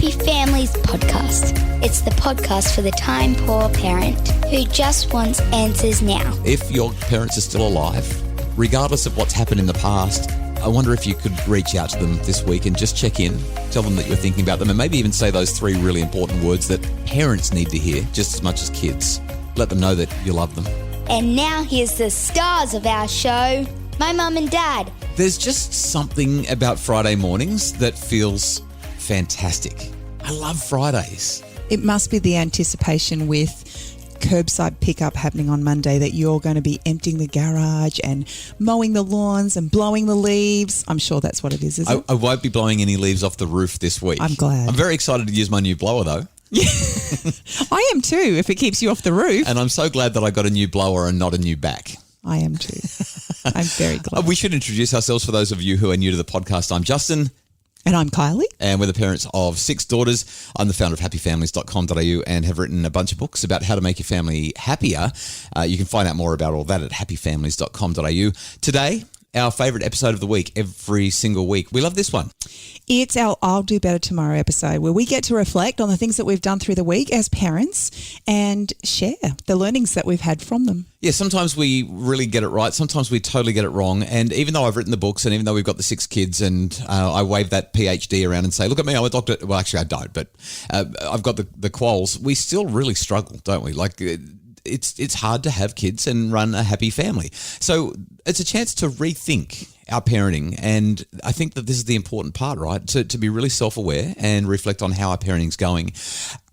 Happy Families podcast. It's the podcast for the time-poor parent who just wants answers now. If your parents are still alive, regardless of what's happened in the past, I wonder if you could reach out to them this week and just check in, tell them that you're thinking about them, and maybe even say those 3 really important words that parents need to hear just as much as kids. Let them know that you love them. And now here's the stars of our show, my mum and dad. There's just something about Friday mornings that feels fantastic. I love Fridays. It must be the anticipation with curbside pickup happening on Monday that you're going to be emptying the garage and mowing the lawns and blowing the leaves. I'm sure that's what it is, isn't it? I won't be blowing any leaves off the roof this week. I'm glad. I'm very excited to use my new blower though. I am too, if it keeps you off the roof. And I'm so glad that I got a new blower and not a new back. I am too. I'm very glad. We should introduce ourselves for those of you who are new to the podcast. I'm Justin. And I'm Kylie. And we're the parents of 6 daughters. I'm the founder of happyfamilies.com.au and have written a bunch of books about how to make your family happier. You can find out more about all that at happyfamilies.com.au. Today, our favourite episode of the week, every single week. We love this one. It's our I'll Do Better Tomorrow episode where we get to reflect on the things that we've done through the week as parents and share the learnings that we've had from them. Yeah, sometimes we really get it right. Sometimes we totally get it wrong. And even though I've written the books and even though we've got the 6 kids and I wave that PhD around and say, look at me, I'm a doctor. Well, actually, I don't, but I've got the quals. We still really struggle, don't we? Like it's hard to have kids and run a happy family. So it's a chance to rethink our parenting. And I think that this is the important part, right? To be really self-aware and reflect on how our parenting's going.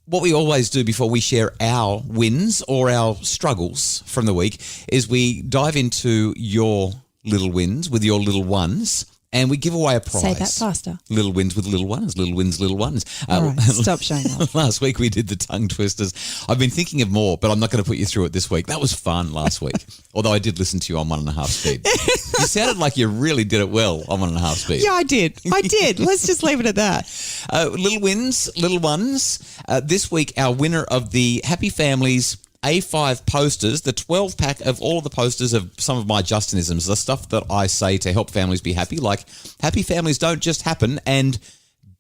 What we always do before we share our wins or our struggles from the week is we dive into your little wins with your little ones and we give away a prize. Say that faster. Little wins with little ones, little wins, little ones. All right, stop showing off. Last week we did the tongue twisters. I've been thinking of more, but I'm not going to put you through it this week. That was fun last week, although I did listen to you on 1.5 speed. You sounded like you really did it well on 1.5 speed. Yeah, I did. Let's just leave it at that. Little wins, little ones. This week, our winner of the Happy Families A5 posters, the 12-pack of all of the posters of some of my Justinisms, the stuff that I say to help families be happy, like happy families don't just happen and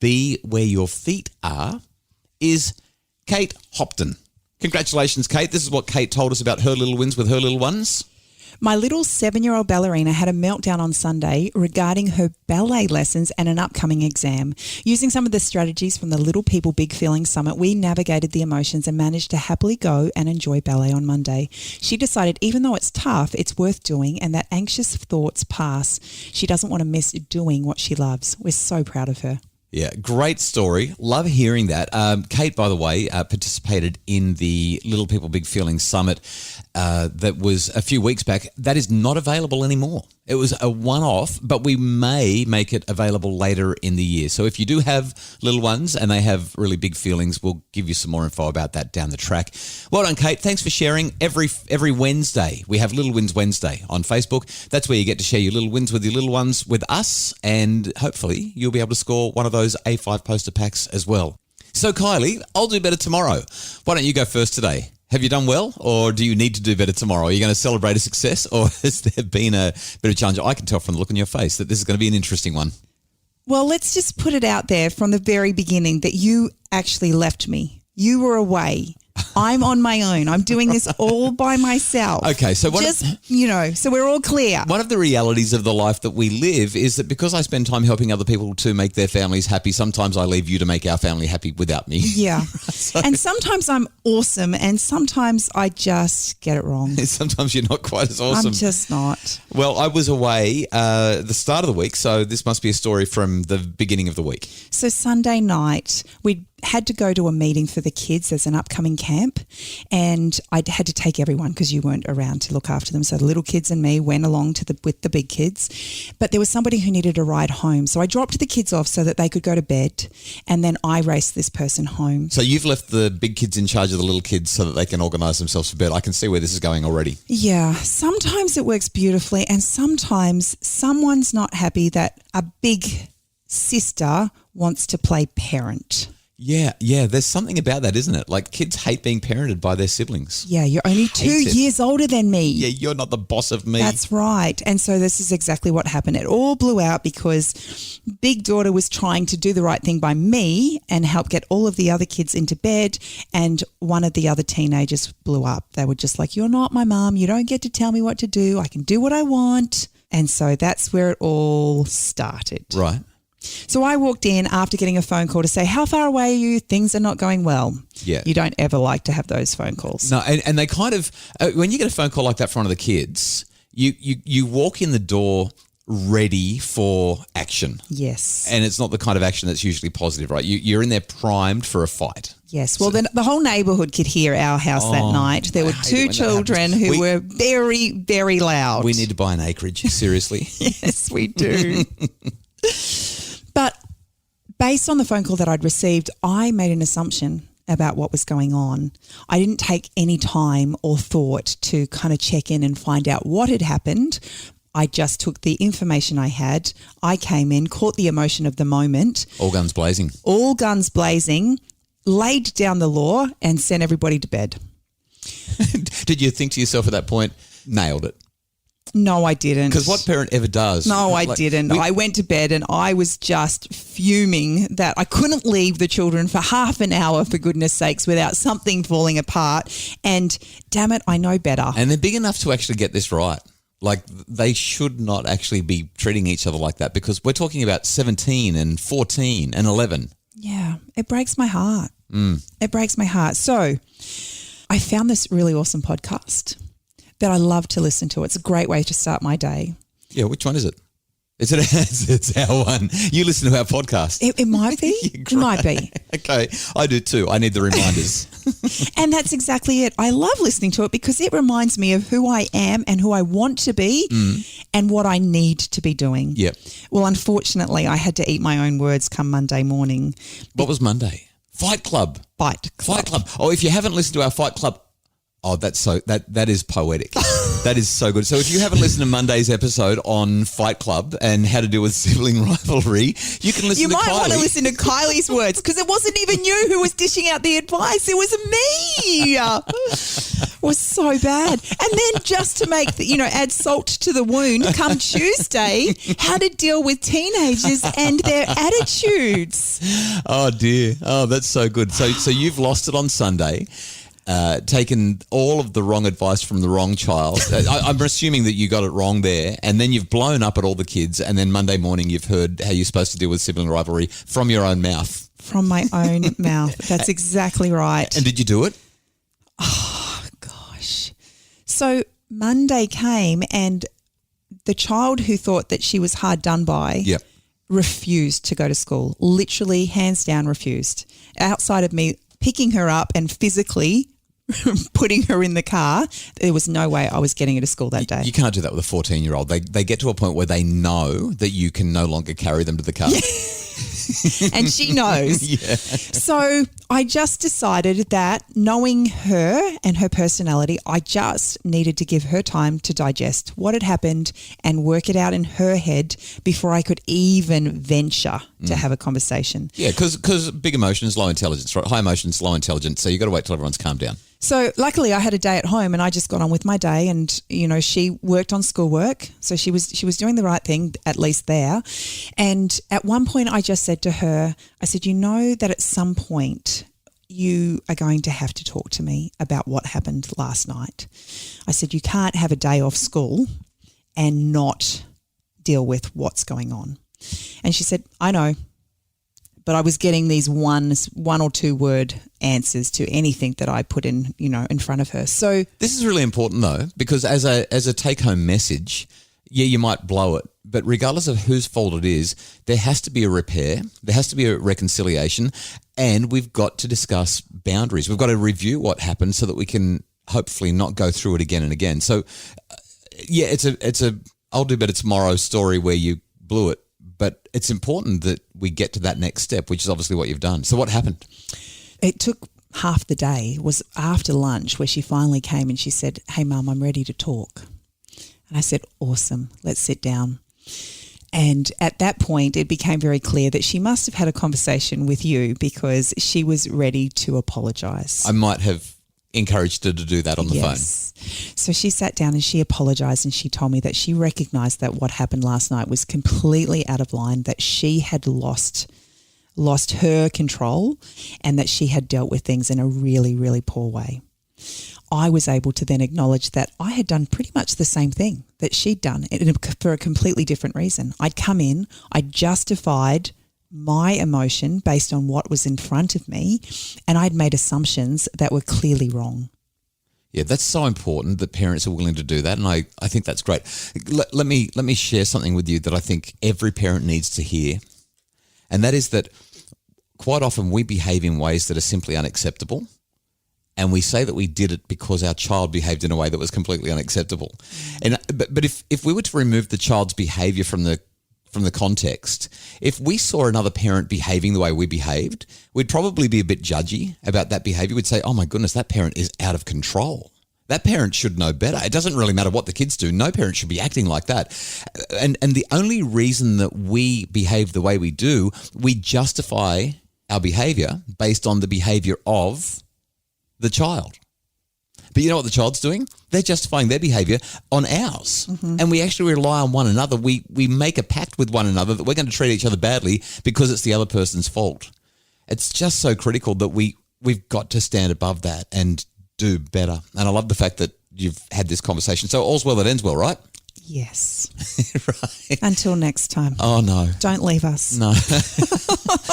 be where your feet are, is Kate Hopton. Congratulations, Kate. This is what Kate told us about her little wins with her little ones. My little 7-year-old ballerina had a meltdown on Sunday regarding her ballet lessons and an upcoming exam. Using some of the strategies from the Little People Big Feelings Summit, we navigated the emotions and managed to happily go and enjoy ballet on Monday. She decided even though it's tough, it's worth doing and that anxious thoughts pass. She doesn't want to miss doing what she loves. We're so proud of her. Yeah, great story. Love hearing that. Kate, by the way, participated in the Little People Big Feelings Summit that was a few weeks back. That is not available anymore. It was a one-off, but we may make it available later in the year. So if you do have little ones and they have really big feelings, we'll give you some more info about that down the track. Well done, Kate. Thanks for sharing. Every Wednesday, we have Little Wins Wednesday on Facebook. That's where you get to share your little wins with your little ones with us, and hopefully you'll be able to score one of those A5 poster packs as well. So Kylie, I'll do better tomorrow. Why don't you go first today? Have you done well, or do you need to do better tomorrow? Are you going to celebrate a success, or has there been a bit of challenge? I can tell from the look on your face that this is going to be an interesting one. Well, let's just put it out there from the very beginning that you actually left me. You were away. I'm on my own. I'm doing this all by myself. Okay, so so we're all clear. One of the realities of the life that we live is that because I spend time helping other people to make their families happy, sometimes I leave you to make our family happy without me. Yeah. And sometimes I'm awesome and sometimes I just get it wrong. Sometimes you're not quite as awesome. I'm just not. Well, I was away the start of the week, so this must be a story from the beginning of the week. So Sunday night, we had to go to a meeting for the kids. There's an upcoming camp and I had to take everyone because you weren't around to look after them. So the little kids and me went along with the big kids, but there was somebody who needed a ride home. So I dropped the kids off so that they could go to bed and then I raced this person home. So you've left the big kids in charge of the little kids so that they can organise themselves for bed. I can see where this is going already. Yeah. Sometimes it works beautifully and sometimes someone's not happy that a big sister wants to play parent. Yeah. There's something about that, isn't it? Like kids hate being parented by their siblings. Yeah, you're only 2 years older than me. Yeah, you're not the boss of me. That's right. And so this is exactly what happened. It all blew out because big daughter was trying to do the right thing by me and help get all of the other kids into bed. And one of the other teenagers blew up. They were just like, you're not my mom. You don't get to tell me what to do. I can do what I want. And so that's where it all started. Right. So I walked in after getting a phone call to say, how far away are you? Things are not going well. Yeah. You don't ever like to have those phone calls. No, and they kind of, when you get a phone call like that from one of the kids, you walk in the door ready for action. Yes. And it's not the kind of action that's usually positive, right? You're in there primed for a fight. Yes. Well, then the whole neighbourhood could hear our house that night. There were 2 children who were very, very loud. We need to buy an acreage, seriously. Yes, we do. But based on the phone call that I'd received, I made an assumption about what was going on. I didn't take any time or thought to kind of check in and find out what had happened. I just took the information I had. I came in, caught the emotion of the moment. All guns blazing. All guns blazing, laid down the law and sent everybody to bed. Did you think to yourself at that point, nailed it? No, I didn't. Because what parent ever does? No, I didn't. I went to bed and I was just fuming that I couldn't leave the children for half an hour, for goodness sakes, without something falling apart. And damn it, I know better. And they're big enough to actually get this right. Like they should not actually be treating each other like that because we're talking about 17 and 14 and 11. Yeah, it breaks my heart. It breaks my heart. So I found this really awesome podcast that I love to listen to. It's a great way to start my day. Yeah, which one is it? It's our one. You listen to our podcast. It might be. It might be. Okay, I do too. I need the reminders. And that's exactly it. I love listening to it because it reminds me of who I am and who I want to be and what I need to be doing. Yep. Well, unfortunately, I had to eat my own words come Monday morning. What was Monday? Fight Club. Fight Club. Oh, if you haven't listened to our Fight Club, that is poetic. That is so good. So if you haven't listened to Monday's episode on Fight Club and how to deal with sibling rivalry, you can listen to Kylie. You might want to listen to Kylie's words because it wasn't even you who was dishing out the advice. It was me. It was so bad. And then just to make, add salt to the wound, come Tuesday, how to deal with teenagers and their attitudes. Oh, dear. Oh, that's so good. So you've lost it on Sunday. Taken all of the wrong advice from the wrong child. I'm assuming that you got it wrong there. And then you've blown up at all the kids. And then Monday morning you've heard how you're supposed to deal with sibling rivalry from your own mouth. From my own mouth. That's exactly right. And did you do it? Oh, gosh. So Monday came and the child who thought that she was hard done by refused to go to school. Literally, hands down, refused. Outside of me picking her up and physically putting her in the car, there was no way I was getting her to school that day. You can't do that with a 14-year-old. They get to a point where they know that you can no longer carry them to the car. And she knows. Yeah. So I just decided that knowing her and her personality, I just needed to give her time to digest what had happened and work it out in her head before I could even venture to have a conversation. Yeah, because big emotions, low intelligence, right? High emotions, low intelligence. So you got to wait till everyone's calmed down. So luckily I had a day at home and I just got on with my day and, she worked on schoolwork. So she was doing the right thing, at least there. And at one point I just said to her, I said, that at some point you are going to have to talk to me about what happened last night. I said, you can't have a day off school and not deal with what's going on. And she said, I know. But I was getting these one or two word answers to anything that I put in, in front of her. So this is really important though, because as a take home message, yeah, you might blow it, but regardless of whose fault it is, there has to be a repair, there has to be a reconciliation, and we've got to discuss boundaries. We've got to review what happened so that we can hopefully not go through it again and again. So yeah, it's a I'll do better tomorrow story where you blew it. But it's important that we get to that next step, which is obviously what you've done. So what happened? It took half the day. It was after lunch where she finally came and she said, hey, Mum, I'm ready to talk. And I said, awesome, let's sit down. And at that point, it became very clear that she must have had a conversation with you because she was ready to apologise. I might have encouraged her to do that on the phone. So she sat down and she apologised, and she told me that she recognised that what happened last night was completely out of line, that she had lost her control and that she had dealt with things in a really, really poor way. I was able to then acknowledge that I had done pretty much the same thing that she'd done for a completely different reason. I'd come in, I justified my emotion based on what was in front of me, and I'd made assumptions that were clearly wrong. Yeah, that's so important that parents are willing to do that, and I think that's great. Let me share something with you that I think every parent needs to hear, and that is that quite often we behave in ways that are simply unacceptable, and we say that we did it because our child behaved in a way that was completely unacceptable. But if we were to remove the child's behaviour from the context, if we saw another parent behaving the way we behaved, we'd probably be a bit judgy about that behaviour. We'd say, oh my goodness, that parent is out of control. That parent should know better. It doesn't really matter what the kids do. No parent should be acting like that. And the only reason that we behave the way we do, we justify our behaviour based on the behaviour of the child. But you know what the child's doing? They're justifying their behaviour on ours. Mm-hmm. And we actually rely on one another. We make a pact with one another that we're going to treat each other badly because it's the other person's fault. It's just so critical that we've got to stand above that and do better. And I love the fact that you've had this conversation. So all's well that ends well, right? Yes. Right. Until next time. Oh, no. Don't leave us. No.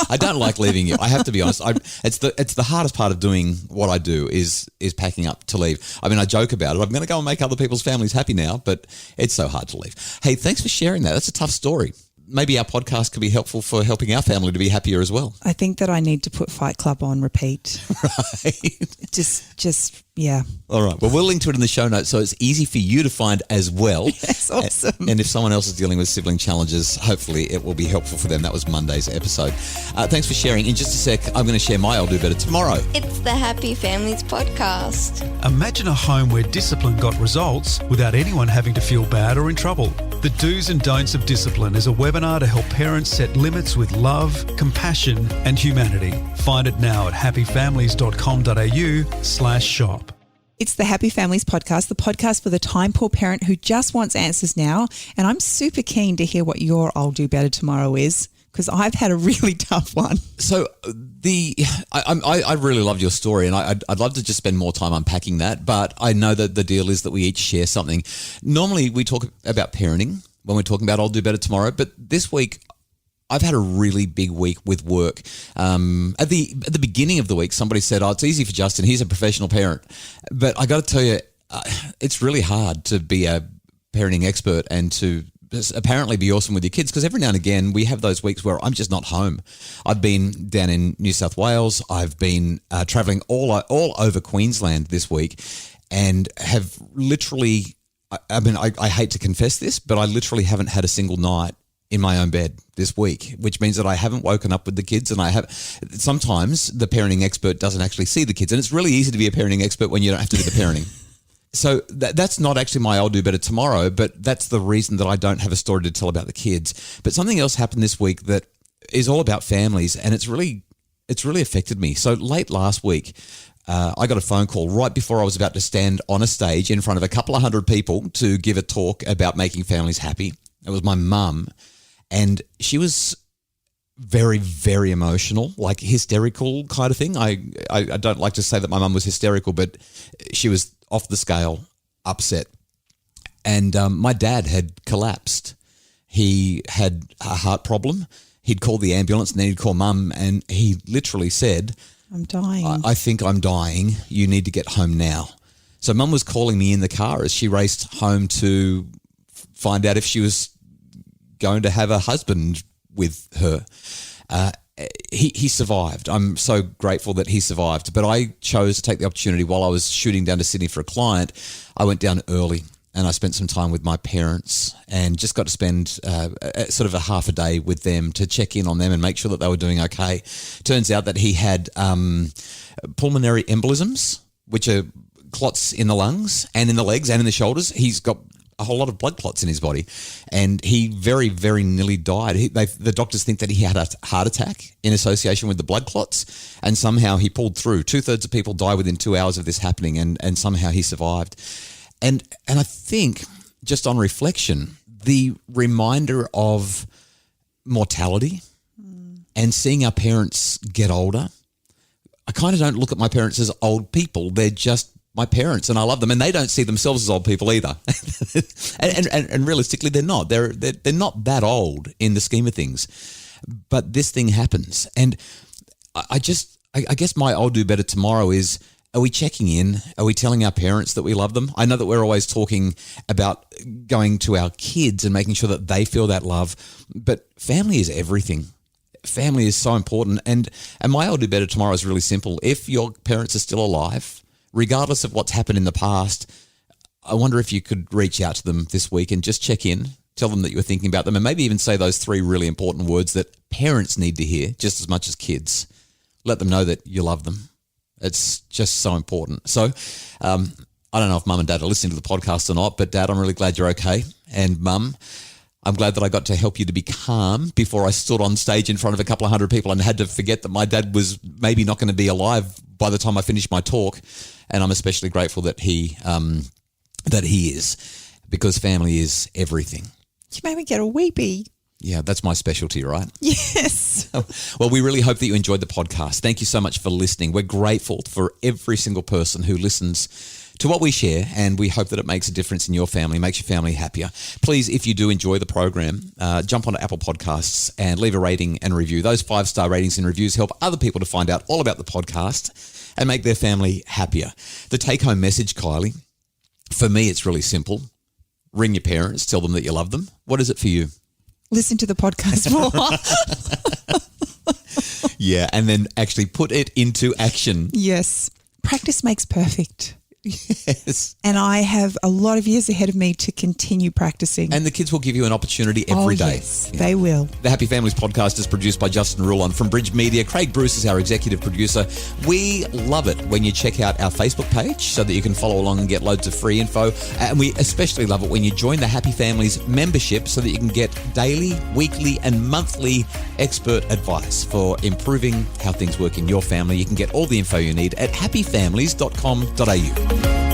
I don't like leaving you. I have to be honest. It's the hardest part of doing what I do is packing up to leave. I mean, I joke about it. I'm going to go and make other people's families happy now, but it's so hard to leave. Hey, thanks for sharing that. That's a tough story. Maybe our podcast could be helpful for helping our family to be happier as well. I think that I need to put Fight Club on repeat. Right. Just yeah. All right. Well, we'll link to it in the show notes so it's easy for you to find as well. Yes, awesome. And if someone else is dealing with sibling challenges, hopefully it will be helpful for them. That was Monday's episode. Thanks for sharing. In just a sec, I'm going to share my I'll Do Better tomorrow. It's the Happy Families Podcast. Imagine a home where discipline got results without anyone having to feel bad or in trouble. The Do's and Don'ts of Discipline is a webinar to help parents set limits with love, compassion and humanity. Find it now at happyfamilies.com.au/shop. It's the Happy Families Podcast, the podcast for the time-poor parent who just wants answers now. And I'm super keen to hear what your I'll Do Better tomorrow is, because I've had a really tough one. So I really loved your story, and I'd love to just spend more time unpacking that. But I know that the deal is that we each share something. Normally we talk about parenting when we're talking about I'll Do Better tomorrow, but this week I've had a really big week with work. At the beginning of the week, somebody said, "Oh, it's easy for Justin. He's a professional parent." But I got to tell you, it's really hard to be a parenting expert and to apparently be awesome with your kids, because every now and again we have those weeks where I'm just not home. I've been down in New South Wales. I've been traveling all over Queensland this week, and have literally. I mean, I hate to confess this, but I literally haven't had a single night in my own bed this week, which means that I haven't woken up with the kids, and sometimes the parenting expert doesn't actually see the kids, and it's really easy to be a parenting expert when you don't have to do the parenting. So that's not actually my I'll Do Better tomorrow, but that's the reason that I don't have a story to tell about the kids. But something else happened this week that is all about families, and it's really affected me. So late last week, I got a phone call right before I was about to stand on a stage in front of a couple of hundred people to give a talk about making families happy. It was my mum, and she was very, very emotional, like hysterical kind of thing. I don't like to say that my mum was hysterical, but she was off the scale, upset. And my dad had collapsed. He had a heart problem. He'd called the ambulance, and then he'd call mum, and he literally said, "I'm dying. I think I'm dying. You need to get home now." So mum was calling me in the car as she raced home to find out if she was going to have a husband with her. He survived. I'm so grateful that he survived. But I chose to take the opportunity while I was shooting down to Sydney for a client. I went down early and I spent some time with my parents and just got to spend sort of a half a day with them to check in on them and make sure that they were doing okay. Turns out that he had pulmonary embolisms, which are clots in the lungs and in the legs and in the shoulders. He's got a whole lot of blood clots in his body, and he very, very nearly died. The doctors think that he had a heart attack in association with the blood clots, and somehow he pulled through. 2/3 of people die within 2 hours of this happening, and somehow he survived. And I think, just on reflection, the reminder of mortality and seeing our parents get older, I kind of don't look at my parents as old people. They're just my parents, and I love them, and they don't see themselves as old people either. and realistically, they're not. They're not that old in the scheme of things. But this thing happens, and I guess my I'll do better tomorrow is: are we checking in? Are we telling our parents that we love them? I know that we're always talking about going to our kids and making sure that they feel that love, but family is everything. Family is so important, and my I'll do better tomorrow is really simple. If your parents are still alive, regardless of what's happened in the past, I wonder if you could reach out to them this week and just check in, tell them that you were thinking about them, and maybe even say those 3 really important words that parents need to hear just as much as kids. Let them know that you love them. It's just so important. So I don't know if Mum and Dad are listening to the podcast or not, but Dad, I'm really glad you're okay. And Mum, I'm glad that I got to help you to be calm before I stood on stage in front of a couple of hundred people and had to forget that my dad was maybe not going to be alive by the time I finished my talk. And I'm especially grateful that he is, because family is everything. You made me get a weepy. Yeah, that's my specialty, right? Yes. Well, we really hope that you enjoyed the podcast. Thank you so much for listening. We're grateful for every single person who listens to what we share, and we hope that it makes a difference in your family, makes your family happier. Please, if you do enjoy the program, jump onto Apple Podcasts and leave a rating and review. Those 5-star ratings and reviews help other people to find out all about the podcast and make their family happier. The take-home message, Kylie, for me, it's really simple. Ring your parents, tell them that you love them. What is it for you? Listen to the podcast more. Yeah, and then actually put it into action. Yes. Practice makes perfect. Yes. And I have a lot of years ahead of me to continue practicing. And the kids will give you an opportunity every day. Yes, they will. The Happy Families podcast is produced by Justin Rulon from Bridge Media. Craig Bruce is our executive producer. We love it when you check out our Facebook page so that you can follow along and get loads of free info. And we especially love it when you join the Happy Families membership so that you can get daily, weekly and monthly expert advice for improving how things work in your family. You can get all the info you need at happyfamilies.com.au.